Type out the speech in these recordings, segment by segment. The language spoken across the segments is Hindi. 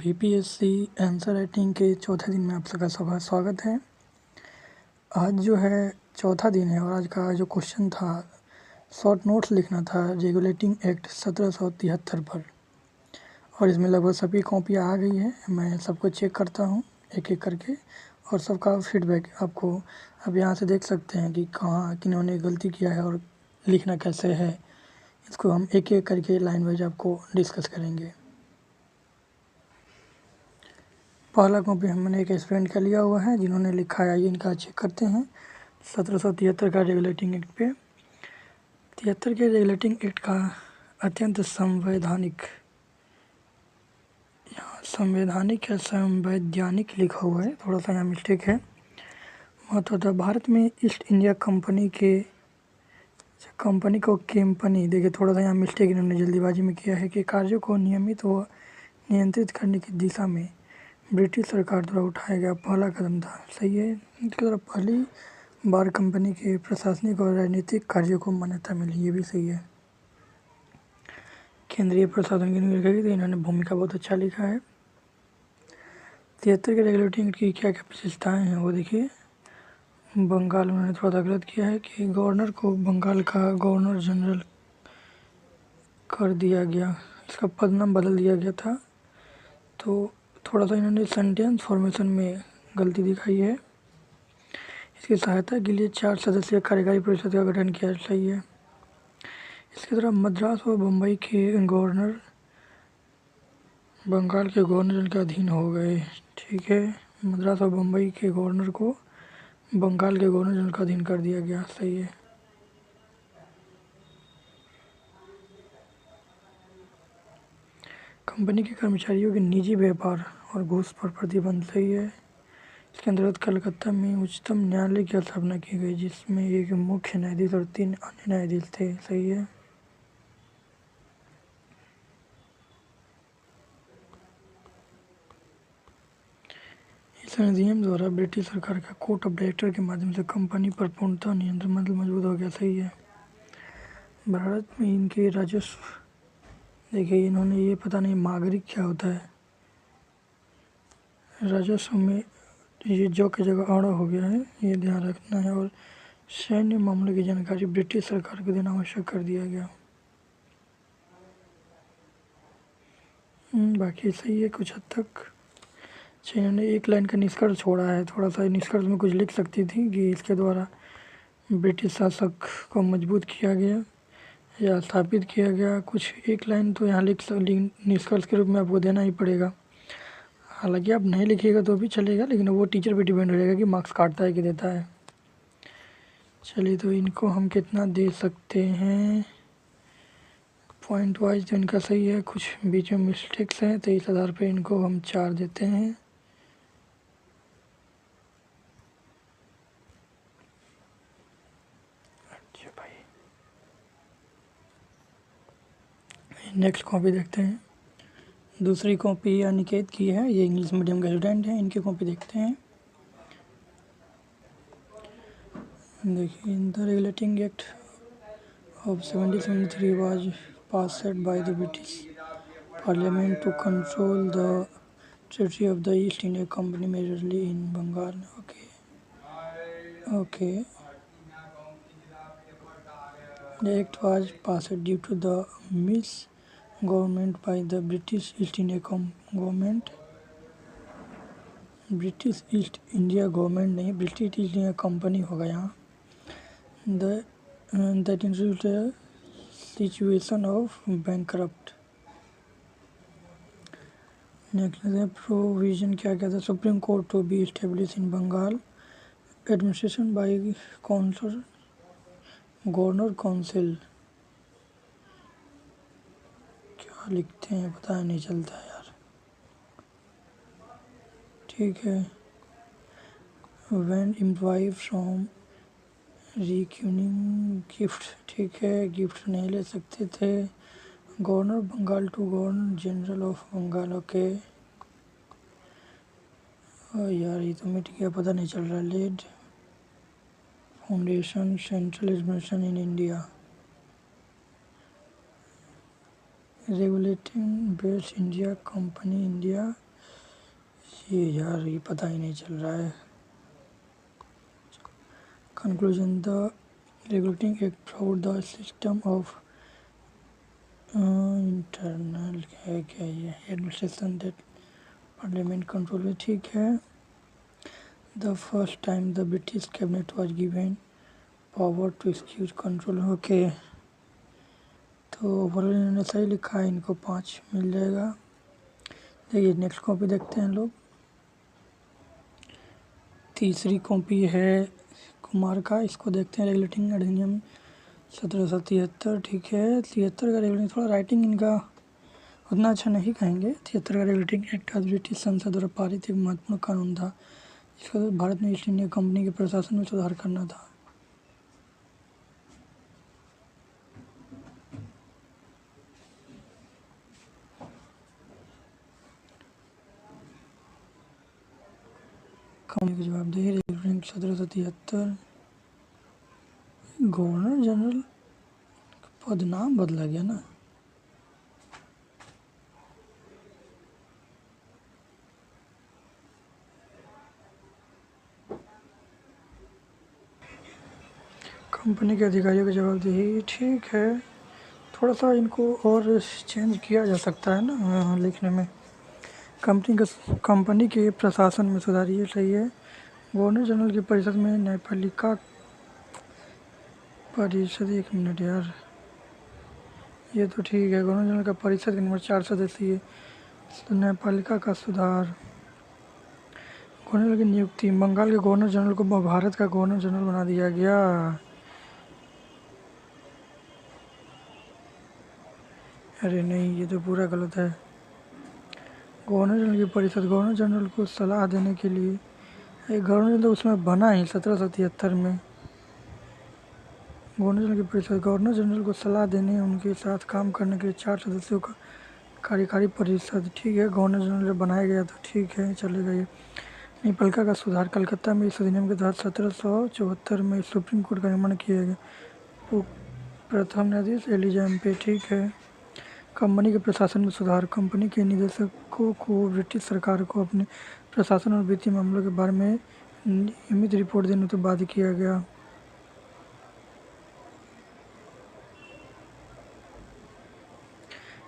बीपीएससी आंसर राइटिंग के चौथे दिन में आप सबका स्वागत है। आज जो है चौथा दिन है और आज का जो क्वेश्चन था शॉर्ट नोट्स लिखना था रेगुलेटिंग एक्ट 1773 पर, और इसमें लगभग सभी कॉपियाँ आ गई है। मैं सबको चेक करता हूँ एक एक करके और सबका फीडबैक आपको अब यहाँ से देख सकते हैं कि कहाँ किन्होंने गलती किया है और लिखना कैसे है। इसको हम एक एक करके लाइन वाइज आपको डिस्कस करेंगे। पहला कॉपी हमने एक स्टूडेंट का लिया हुआ है जिन्होंने लिखा है, आइए इनका चेक करते हैं। 1773 का रेगुलेटिंग एक्ट पे 73 के रेगुलेटिंग एक्ट का अत्यंत संवैधानिक, यहाँ संवैधानिक या संवैधानिक लिखा हुआ है, थोड़ा सा यहाँ मिस्टेक है। महत्वतः भारत में ईस्ट इंडिया कंपनी को कंपनी देखिए थोड़ा सा यहाँ मिस्टेक इन्होंने जल्दीबाजी में किया है कि कार्यों को नियमित व नियंत्रित करने की दिशा में ब्रिटिश सरकार द्वारा उठाया गया पहला कदम था। सही है। इसके द्वारा पहली बार कंपनी के प्रशासनिक और राजनीतिक कार्यों को मान्यता मिली, ये भी सही है। केंद्रीय प्रशासन की निगरानी रखी, तो इन्होंने भूमिका बहुत अच्छा लिखा है। 73 के रेगुलेटिंग की क्या क्या विशेषताएँ हैं वो देखिए। बंगाल में उन्होंने थोड़ा सा गलत किया है कि गवर्नर को बंगाल का गवर्नर जनरल कर दिया गया, इसका पदनाम बदल दिया गया था, तो थोड़ा सा इन्होंने सेंटेंस फॉर्मेशन में गलती दिखाई है। इसकी सहायता के लिए 4 सदस्यीय कार्यकारी परिषद का गठन किया, सही है। इसके द्वारा मद्रास और बम्बई के गवर्नर बंगाल के गवर्नर जनरल के अधीन हो गए, ठीक है। मद्रास और बम्बई के गवर्नर को बंगाल के गवर्नर जनरल का अधीन कर दिया गया, सही है। कंपनी के कर्मचारियों के निजी व्यापार और घूस पर प्रतिबंध, सही है। इसके अंतर्गत कलकत्ता में उच्चतम न्यायालय की स्थापना की गई जिसमें एक मुख्य न्यायाधीश और 3 अन्य न्यायाधीश थे, सही है। इस अधिनियम द्वारा ब्रिटिश सरकार का कोर्ट ऑफ डायरेक्टर के माध्यम से कंपनी पर पूर्णतः नियंत्रण मजबूत हो गया, सही है। भारत में इनके राजस्व देखिए, इन्होंने ये पता नहीं नागरिक क्या होता है, राजस्व में ये जो की जगह आड़ा हो गया है, ये ध्यान रखना है। और सैन्य मामलों की जानकारी ब्रिटिश सरकार को देना आवश्यक कर दिया गया। बाकी सही है कुछ हद तक। इन्होंने एक लाइन का निष्कर्ष छोड़ा है, थोड़ा सा निष्कर्ष में कुछ लिख सकती थी कि इसके द्वारा ब्रिटिश शासक को मजबूत किया गया या स्थापित किया गया, कुछ एक लाइन तो यहाँ निष्कर्ष के रूप में आपको देना ही पड़ेगा। हालांकि आप नहीं लिखिएगा तो भी चलेगा, लेकिन वो टीचर पे डिपेंड रहेगा कि मार्क्स काटता है कि देता है। चलिए, तो इनको हम कितना दे सकते हैं पॉइंट वाइज, तो इनका सही है, कुछ बीच में मिस्टेक्स हैं, तो इस आधार पे इनको हम 4 देते हैं। अच्छा भाई, नेक्स्ट कॉपी देखते हैं। दूसरी कॉपी अनिकेत की है, ये इंग्लिश मीडियम का स्टूडेंट है, इनकी कॉपी देखते हैं। देखिए, the regulating act of 1773 was passed by the British Parliament to control the territory of the East India Company, majorly in Bengal. Okay. The act was passed due to the misgovernment by the British East India government. British East India government नहीं, ब्रिटिश ईस्ट इंडिया कंपनी होगा यहाँ। That introduced a situation of bankrupt. Next provision क्या कहता है, supreme court to be establish in Bengal, administration by council, governor council. क्या लिखते हैं पता नहीं चलता है यार, ठीक है। व्हेन एम्प्लॉय फ्रॉम रिक्यूनिंग गिफ्ट, ठीक है, गिफ्ट नहीं ले सकते थे। Governor Bengal to governor general of Bengal, okay. यार ये तो मिट गया, पता नहीं चल रहा। Laid foundation central administration in India, regulating best India company India ये यार ये पता ही नहीं चल रहा है। Conclusion, the regulating act provide the system of internal क्या ये एडमिनिस्ट्रेशन दैट पार्लियामेंट कंट्रोल है, ठीक है। The first time the British cabinet was given power to excuse control, okay. तो ओवरऑल इन्होंने सही लिखा है, इनको 5 मिल जाएगा। देखिए नेक्स्ट कॉपी देखते हैं लोग। तीसरी कॉपी है कुमार का, इसको देखते हैं। रेगुलेटिंग अधिनियम 1773, ठीक है। 73 का रेगुलेटिंग, थोड़ा राइटिंग इनका उतना अच्छा नहीं कहेंगे। 73 का रेगुलेटिंग एक्ट आज ब्रिटिश संसद द्वारा पारित एक महत्वपूर्ण कानून था। इसका तो भारत में ईस्ट इंडिया कंपनी के प्रशासन में सुधार करना था। कंपनी को जवाबदेही, रेगुलेटिंग 1773। गवर्नर जनरल पद नाम बदला गया ना। कंपनी के अधिकारियों की जवाबदेही, ठीक है। थोड़ा सा इनको और चेंज किया जा सकता है ना लिखने में। कंपनी के प्रशासन में सुधार, ये सही है। गवर्नर जनरल की परिषद में न्यायपालिका परिषद, 1 मिनट यार, ये तो ठीक है। गवर्नर जनरल का परिषद के नंबर 4 सदस्यीय न्यायपालिका का सुधार। गवर्नर जनरल की नियुक्ति, बंगाल के गवर्नर जनरल को भारत का गवर्नर जनरल बना दिया गया। अरे नहीं, ये तो पूरा गलत है। गवर्नर जनरल की परिषद गवर्नर जनरल को सलाह देने के लिए, गवर्नर जनरल उसमें बना ही 1773 में। गवर्नर जनरल की परिषद गवर्नर जनरल को सलाह देने, उनके साथ काम करने के लिए 4 सदस्यों का कार्यकारी परिषद, ठीक है। गवर्नर जनरल बनाया गया तो ठीक है, चलेगा ये। न्यायपालिका का सुधार, कलकत्ता में इस अधिनियम के तहत 1774 में सुप्रीम कोर्ट का निर्माण किया गया। प्रथम न्यायाधीश एलिजा एम्पे, ठीक है। कंपनी के प्रशासन में सुधार, कंपनी के निदेशकों को ब्रिटिश सरकार को अपने प्रशासन और वित्तीय मामलों के बारे में नियमित रिपोर्ट देने तो बाध्य किया गया।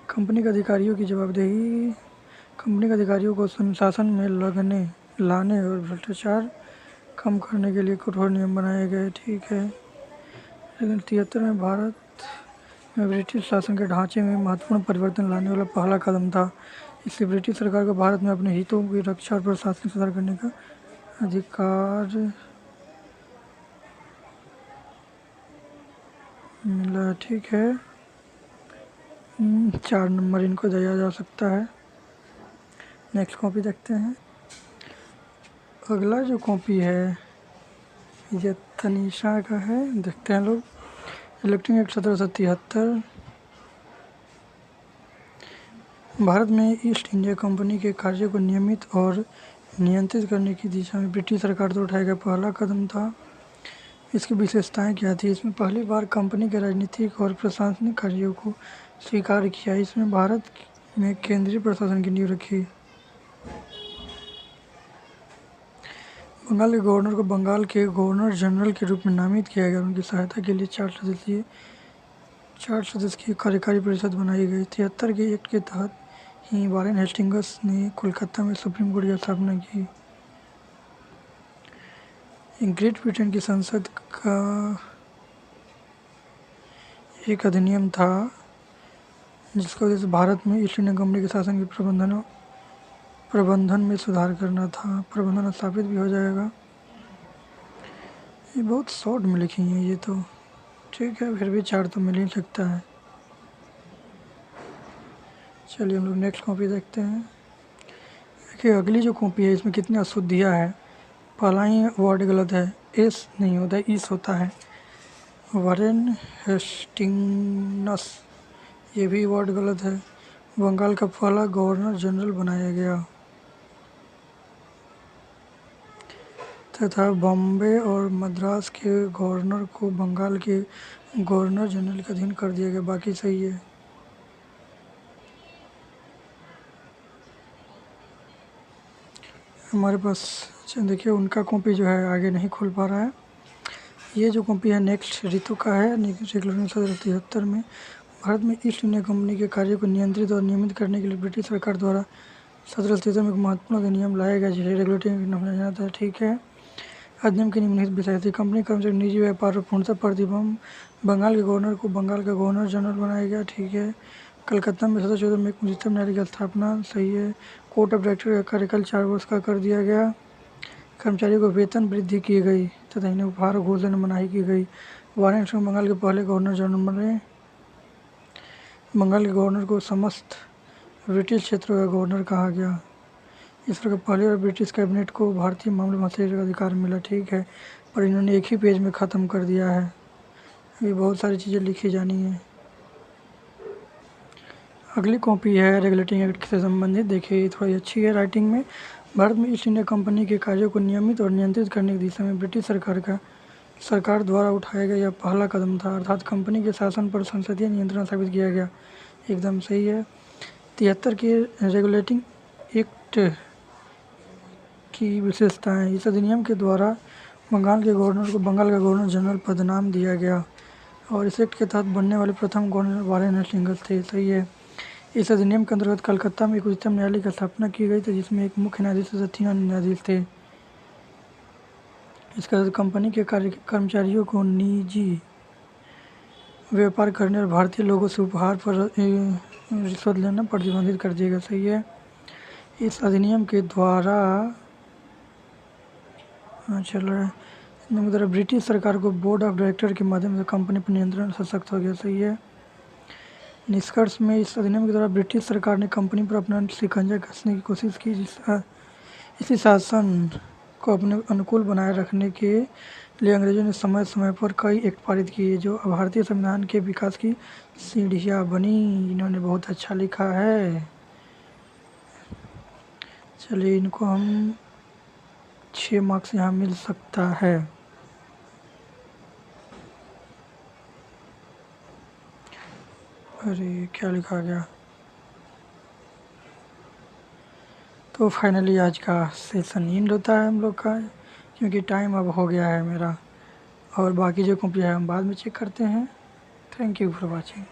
कंपनी के अधिकारियों की जवाबदेही, कंपनी के अधिकारियों को अनुशासन में लाने और भ्रष्टाचार कम करने के लिए कठोर नियम बनाए गए, ठीक है। लेकिन 73 में भारत में ब्रिटिश शासन के ढांचे में महत्वपूर्ण परिवर्तन लाने वाला पहला कदम था। इसलिए ब्रिटिश सरकार को भारत में अपने हितों की रक्षा और प्रशासनिक सुधार करने का अधिकार मिला, ठीक है। 4 नंबर इनको दिया जा सकता है। नेक्स्ट कॉपी देखते हैं। अगला जो कॉपी है ये तनीषा का है, देखते हैं लोग। इलेक्ट्रिक एक्ट 1773, भारत में ईस्ट इंडिया कंपनी के कार्यों को नियमित और नियंत्रित करने की दिशा में ब्रिटिश सरकार द्वारा उठाया गया पहला कदम था। इसकी विशेषताएं क्या थी? इसमें पहली बार कंपनी के राजनीतिक और प्रशासनिक कार्यों को स्वीकार किया। इसमें भारत में केंद्रीय प्रशासन की नींव रखी। बंगाल के गवर्नर को बंगाल के गवर्नर जनरल के रूप में नामित किया गया। उनकी सहायता के लिए 4 सदस्य की कार्यकारी परिषद बनाई गई। 73 के एक्ट के तहत ही वारेन हेस्टिंग्स ने कोलकाता में सुप्रीम कोर्ट की स्थापना की। ग्रेट ब्रिटेन की संसद का एक अधिनियम था जिसका उद्देश्य भारत में ईस्ट इंडिया कंपनी के शासन के प्रबंधन में सुधार करना था। प्रबंधन स्थापित भी हो जाएगा। ये बहुत शॉर्ट में लिखी है ये तो, ठीक है, फिर भी 4 तो मिल ही सकता है। चलिए हम लोग नेक्स्ट कॉपी देखते हैं। देखिए अगली जो कॉपी है इसमें कितनी अशुद्धियाँ है। पहला ही वर्ड गलत है, एस नहीं होता है, ईस होता है। वारेन हेस्टिंग्स, ये भी वर्ड गलत है। बंगाल का पहला गवर्नर जनरल बनाया गया तथा बॉम्बे और मद्रास के गवर्नर को बंगाल के गवर्नर जनरल के अधीन कर दिया गया। बाकी सही है। हमारे पास अच्छा देखिए उनका कॉपी जो है आगे नहीं खुल पा रहा है। ये जो कॉपी है नेक्स्ट ऋतु का है। रेगुलेटिंग 1773 में भारत में ईस्ट इंडिया कंपनी के कार्यों को नियंत्रित और नियमित करने के लिए ब्रिटिश सरकार द्वारा 1773 में एक महत्वपूर्ण अधिनियम लाया गया जिसे रेगुलेटिंग नाम जाता है। ठीक है। अधिनियम के निम्नलिखित विषय थे। कंपनी कर्मचारी निजी व्यापार और पूर्णतः प्रतिबंध। बंगाल के गवर्नर को बंगाल का गवर्नर जनरल बनाया गया। ठीक है। कलकत्ता में 1714 में एक उच्चतम न्यायालय की स्थापना। सही है। कोर्ट ऑफ डायरेक्टर का कार्यकाल 4 वर्ष का कर दिया गया। कर्मचारियों को वेतन वृद्धि की गई तथा इन्हें उपहार और घूस देने में मनाही की गई। वारेन सिंह बंगाल के पहले गवर्नर जनरल बने। बंगाल के गवर्नर को समस्त ब्रिटिश क्षेत्रों का गवर्नर कहा गया। इस प्रकार पहली बार ब्रिटिश कैबिनेट को भारतीय मामले में हस्तक्षेप का अधिकार मिला। ठीक है। पर इन्होंने एक ही पेज में ख़त्म कर दिया है। अभी बहुत सारी चीज़ें लिखी जानी है। अगली कॉपी है रेगुलेटिंग एक्ट से संबंधित। देखिए थोड़ी अच्छी है राइटिंग में। भारत में ईस्ट इंडिया कंपनी के कार्यों को नियमित और नियंत्रित करने की दिशा में ब्रिटिश सरकार द्वारा उठाया गया यह पहला कदम था। अर्थात कंपनी के शासन पर संसदीय नियंत्रण स्थापित किया गया। एकदम सही है। 73 की रेगुलेटिंग एक्ट की विशेषताएं। इस अधिनियम के द्वारा बंगाल के गवर्नर को बंगाल का गवर्नर जनरल पदनाम दिया गया और इस एक्ट के तहत बनने वाले प्रथम गवर्नर वारेन सिंह थे। सही है। इस अधिनियम के अंतर्गत कलकत्ता में एक उच्चतम न्यायालय की स्थापना की गई थी जिसमें एक मुख्य न्यायाधीश तथा 3 अन्य न्यायाधीश थे। इसके तहत कंपनी के कर्मचारियों को निजी व्यापार करने और भारतीय लोगों से उपहार पर रिश्वत लेना प्रतिबंधित कर दिया गया। सही है। इस अधिनियम के द्वारा चल रहा है ब्रिटिश सरकार को बोर्ड ऑफ डायरेक्टर के माध्यम से कंपनी पर नियंत्रण सशक्त हो गया। सही है। निष्कर्ष में इस अधिनियम के द्वारा ब्रिटिश सरकार ने कंपनी पर अपना शिकंजा कसने की कोशिश की इसी शासन को अपने अनुकूल बनाए रखने के लिए अंग्रेजों ने समय समय पर कई एक्ट पारित किए जो भारतीय संविधान के विकास की सीढ़ियाँ बनी। इन्होंने बहुत अच्छा लिखा है। चलिए इनको हम 6 मार्क्स यहाँ मिल सकता है। अरे क्या लिखा गया। तो फाइनली आज का सेशन एंड होता है हम लोग का क्योंकि टाइम अब हो गया है मेरा और बाकी जो कॉपी है हम बाद में चेक करते हैं। Thank you for watching.